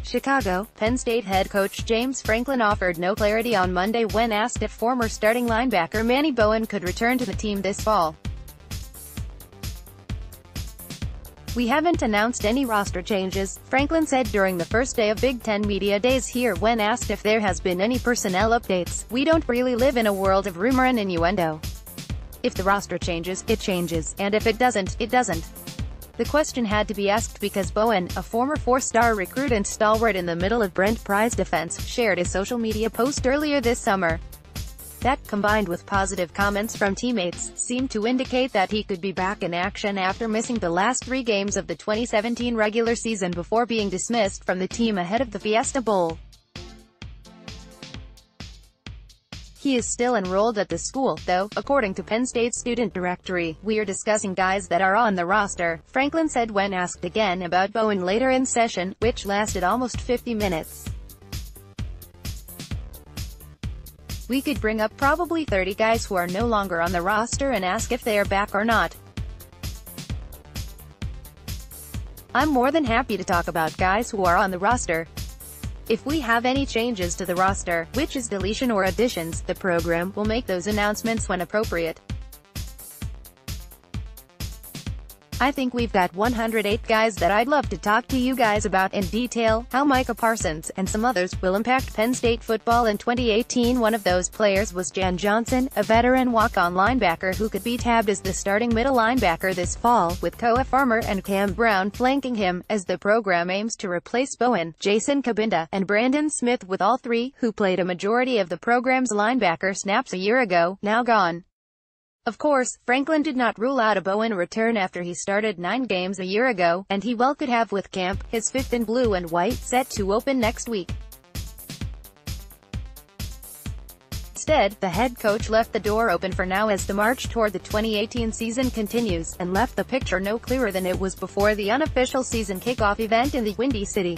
Chicago. Penn State head coach James Franklin offered no clarity on Monday when asked if former starting linebacker Manny Bowen could return to the team this fall. "We haven't announced any roster changes," Franklin said during the first day of Big Ten Media Days here when asked if there has been any personnel updates. "We don't really live in a world of rumor and innuendo. If the roster changes, it changes, and if it doesn't, it doesn't." The question had to be asked because Bowen, a former four-star recruit and stalwart in the middle of Brent Pry's defense, shared a social media post earlier this summer. That, combined with positive comments from teammates, seemed to indicate that he could be back in action after missing the last 3 games of the 2017 regular season before being dismissed from the team ahead of the Fiesta Bowl. He is still enrolled at the school, though, according to Penn State's student directory. "We are discussing guys that are on the roster," Franklin said when asked again about Bowen later in session, which lasted almost 50 minutes. "We could bring up probably 30 guys who are no longer on the roster and ask if they are back or not. I'm more than happy to talk about guys who are on the roster. If we have any changes to the roster, which is deletion or additions, the program will make those announcements when appropriate. I think we've got 108 guys that I'd love to talk to you guys about in detail, how Micah Parsons, and some others, will impact Penn State football in 2018. One of those players was Jan Johnson, a veteran walk-on linebacker who could be tabbed as the starting middle linebacker this fall, with Koa Farmer and Cam Brown flanking him, as the program aims to replace Bowen, Jason Cabinda, and Brandon Smith, with all 3, who played a majority of the program's linebacker snaps a year ago, now gone. Of course, Franklin did not rule out a Bowen return after he started 9 games a year ago, and he well could have with camp, his 5th in blue and white, set to open next week. Instead, the head coach left the door open for now as the march toward the 2018 season continues, and left the picture no clearer than it was before the unofficial season kickoff event in the Windy City.